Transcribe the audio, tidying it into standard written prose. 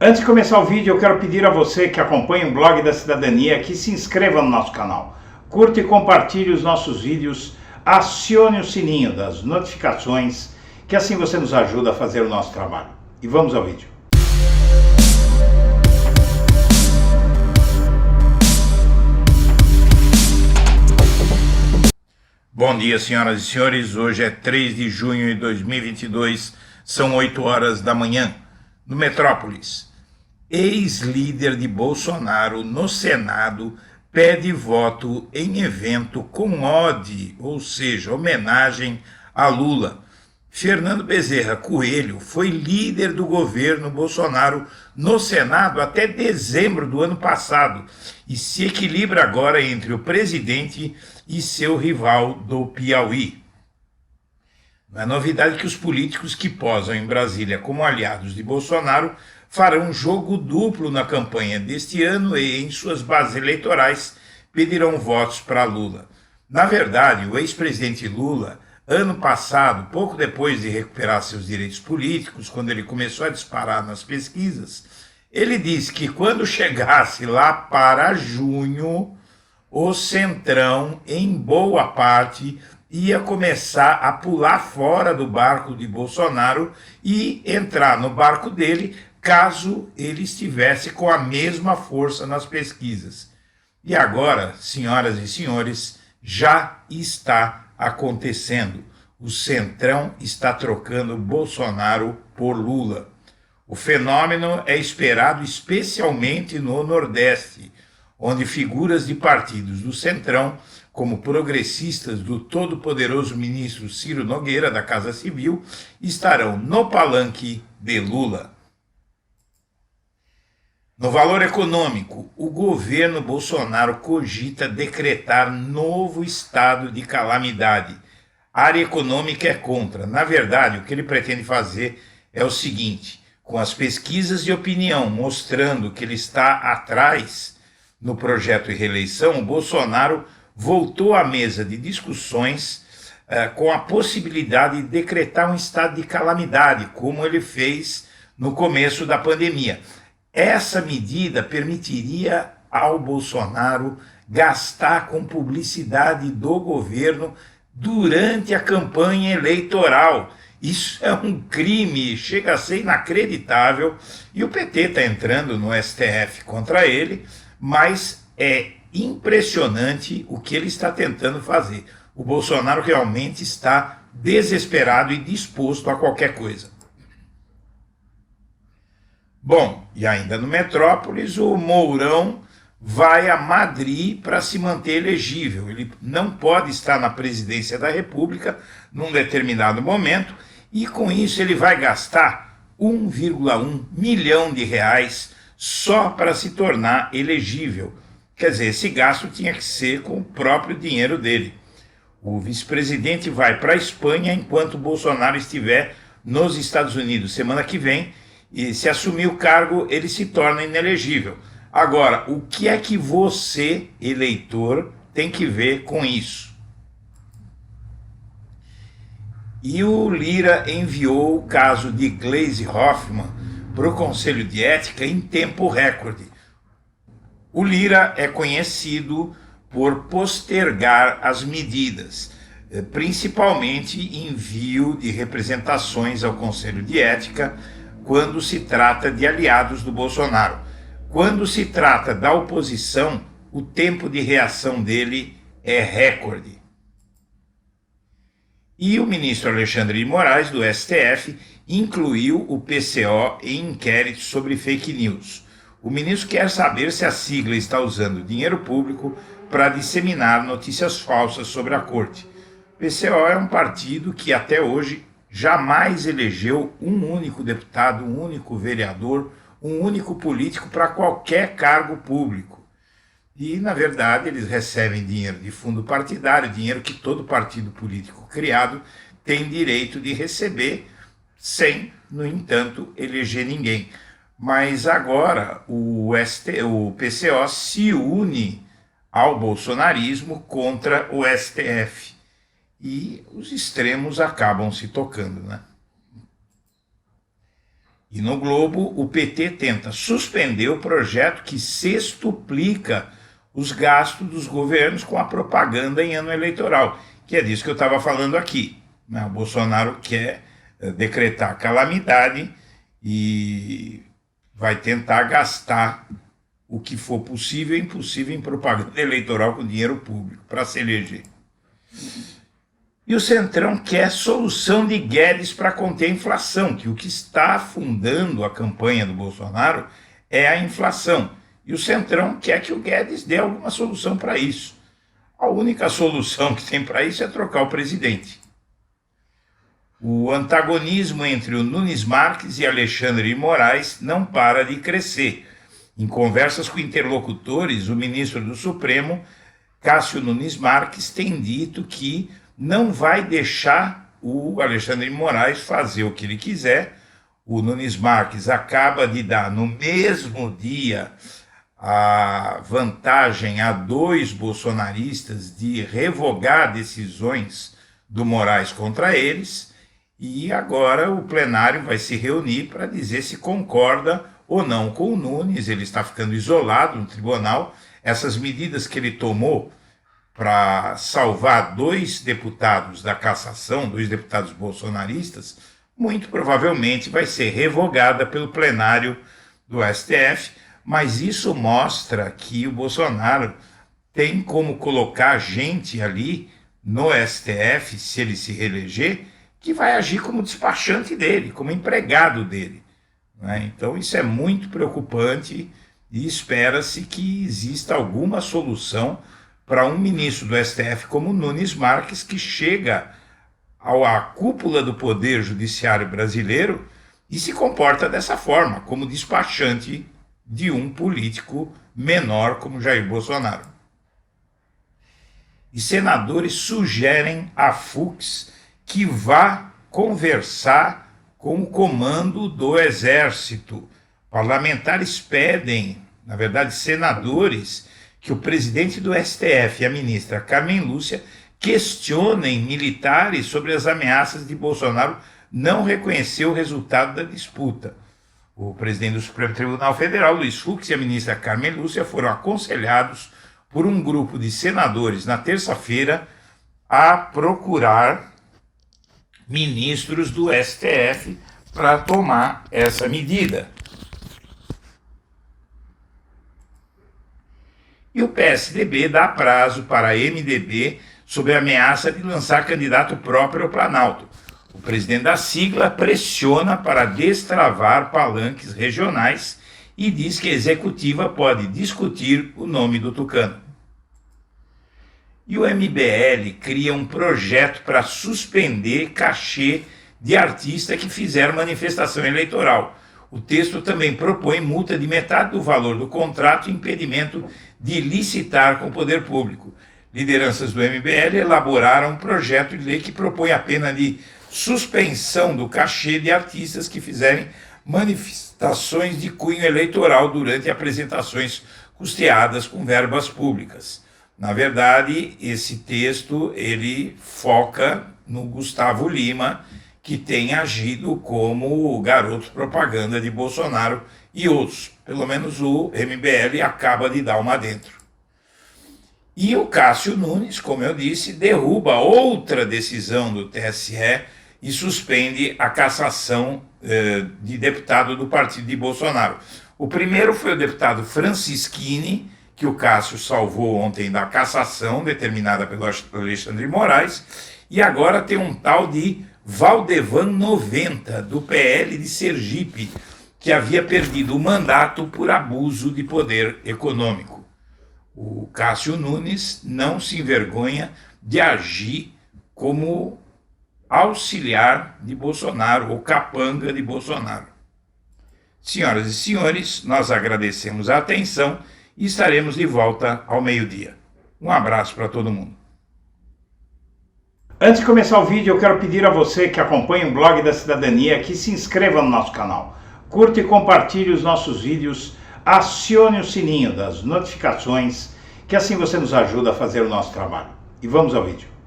Antes de começar o vídeo, eu quero pedir a você que acompanha o Blog da Cidadania que se inscreva no nosso canal, curta e compartilhe os nossos vídeos, acione o sininho das notificações, que assim você nos ajuda a fazer o nosso trabalho. E vamos ao vídeo. Bom dia, senhoras e senhores. Hoje é 3 de junho de 2022, são 8 horas da manhã, no Metrópolis. Ex-líder de Bolsonaro no Senado pede voto em evento com ode, ou seja, homenagem a Lula. Fernando Bezerra Coelho foi líder do governo Bolsonaro no Senado até dezembro do ano passado e se equilibra agora entre o presidente e seu rival do Piauí. Não é novidade que os políticos que posam em Brasília como aliados de Bolsonaro farão jogo duplo na campanha deste ano e em suas bases eleitorais pedirão votos para Lula. Na verdade, o ex-presidente Lula, ano passado, pouco depois de recuperar seus direitos políticos, quando ele começou a disparar nas pesquisas, ele disse que quando chegasse lá para junho, o Centrão, em boa parte, ia começar a pular fora do barco de Bolsonaro e entrar no barco dele, caso ele estivesse com a mesma força nas pesquisas. E agora, senhoras e senhores, já está acontecendo. O Centrão está trocando Bolsonaro por Lula. O fenômeno é esperado especialmente no Nordeste, onde figuras de partidos do Centrão, como progressistas do todo-poderoso ministro Ciro Nogueira, da Casa Civil, estarão no palanque de Lula. No valor econômico, o governo Bolsonaro cogita decretar novo estado de calamidade. A área econômica é contra. Na verdade, o que ele pretende fazer é o seguinte: com as pesquisas de opinião mostrando que ele está atrás no projeto de reeleição, o Bolsonaro voltou à mesa de discussões com a possibilidade de decretar um estado de calamidade, como ele fez no começo da pandemia. Essa medida permitiria ao Bolsonaro gastar com publicidade do governo durante a campanha eleitoral. Isso é um crime, chega a ser inacreditável, e o PT está entrando no STF contra ele, mas é impressionante o que ele está tentando fazer. O Bolsonaro realmente está desesperado e disposto a qualquer coisa. Bom, e ainda no Metrópolis, o Mourão vai a Madrid para se manter elegível. Ele não pode estar na presidência da República num determinado momento e com isso ele vai gastar 1,1 milhão de reais só para se tornar elegível. Quer dizer, esse gasto tinha que ser com o próprio dinheiro dele. O vice-presidente vai para a Espanha enquanto Bolsonaro estiver nos Estados Unidos semana que vem. E se assumir o cargo, ele se torna inelegível. Agora, o que é que você, eleitor, tem que ver com isso? E o Lira enviou o caso de Gleisi Hoffmann para o Conselho de Ética em tempo recorde. O Lira é conhecido por postergar as medidas, principalmente envio de representações ao Conselho de Ética, quando se trata de aliados do Bolsonaro. Quando se trata da oposição, o tempo de reação dele é recorde. E o ministro Alexandre de Moraes, do STF, incluiu o PCO em inquérito sobre fake news. O ministro quer saber se a sigla está usando dinheiro público para disseminar notícias falsas sobre a corte. O PCO é um partido que até hoje jamais elegeu um único deputado, um único vereador, um único político para qualquer cargo público. E, na verdade, eles recebem dinheiro de fundo partidário, dinheiro que todo partido político criado tem direito de receber, sem, no entanto, eleger ninguém. Mas agora o PCO se une ao bolsonarismo contra o STF. E os extremos acabam se tocando, né? E no Globo, o PT tenta suspender o projeto que sextuplica os gastos dos governos com a propaganda em ano eleitoral, que é disso que eu estava falando aqui. O Bolsonaro quer decretar calamidade e vai tentar gastar o que for possível e impossível em propaganda eleitoral com dinheiro público para se eleger. E o Centrão quer solução de Guedes para conter a inflação, que o que está afundando a campanha do Bolsonaro é a inflação. E o Centrão quer que o Guedes dê alguma solução para isso. A única solução que tem para isso é trocar o presidente. O antagonismo entre o Nunes Marques e Alexandre de Moraes não para de crescer. Em conversas com interlocutores, o ministro do Supremo, Cássio Nunes Marques, tem dito que não vai deixar o Alexandre de Moraes fazer o que ele quiser. O Nunes Marques acaba de dar, no mesmo dia, a vantagem a 2 bolsonaristas de revogar decisões do Moraes contra eles, e agora o plenário vai se reunir para dizer se concorda ou não com o Nunes. Ele está ficando isolado no tribunal. Essas medidas que ele tomou para salvar 2 deputados da cassação, 2 deputados bolsonaristas, muito provavelmente vai ser revogada pelo plenário do STF, mas isso mostra que o Bolsonaro tem como colocar gente ali no STF, se ele se reeleger, que vai agir como despachante dele, como empregado dele. Então isso é muito preocupante e espera-se que exista alguma solução para um ministro do STF como Nunes Marques, que chega à cúpula do Poder Judiciário brasileiro e se comporta dessa forma, como despachante de um político menor como Jair Bolsonaro. E senadores sugerem à Fux que vá conversar com o comando do Exército. Parlamentares pedem, na verdade senadores, que o presidente do STF e a ministra Carmen Lúcia questionem militares sobre as ameaças de Bolsonaro não reconhecer o resultado da disputa. O presidente do Supremo Tribunal Federal, Luiz Fux, e a ministra Carmen Lúcia foram aconselhados por um grupo de senadores na terça-feira a procurar ministros do STF para tomar essa medida. E o PSDB dá prazo para a MDB sobre a ameaça de lançar candidato próprio ao Planalto. O presidente da sigla pressiona para destravar palanques regionais e diz que a executiva pode discutir o nome do tucano. E o MBL cria um projeto para suspender cachê de artista que fizer manifestação eleitoral. O texto também propõe multa de metade do valor do contrato e impedimento de licitar com o poder público. Lideranças do MBL elaboraram um projeto de lei que propõe a pena de suspensão do cachê de artistas que fizerem manifestações de cunho eleitoral durante apresentações custeadas com verbas públicas. Na verdade, esse texto ele foca no Gustavo Lima, que tem agido como garoto propaganda de Bolsonaro e outros. Pelo menos o MBL acaba de dar uma dentro. E o Cássio Nunes, como eu disse, derruba outra decisão do TSE e suspende a cassação de deputado do partido de Bolsonaro. O primeiro foi o deputado Francisquini, que o Cássio salvou ontem da cassação determinada pelo Alexandre de Moraes, e agora tem um tal de Valdevan 90, do PL de Sergipe, que havia perdido o mandato por abuso de poder econômico. O Cássio Nunes não se envergonha de agir como auxiliar de Bolsonaro, ou capanga de Bolsonaro. Senhoras e senhores, nós agradecemos a atenção e estaremos de volta ao meio-dia. Um abraço para todo mundo. Antes de começar o vídeo, eu quero pedir a você que acompanha o Blog da Cidadania que se inscreva no nosso canal. Curta e compartilhe os nossos vídeos, acione o sininho das notificações, que assim você nos ajuda a fazer o nosso trabalho. E vamos ao vídeo.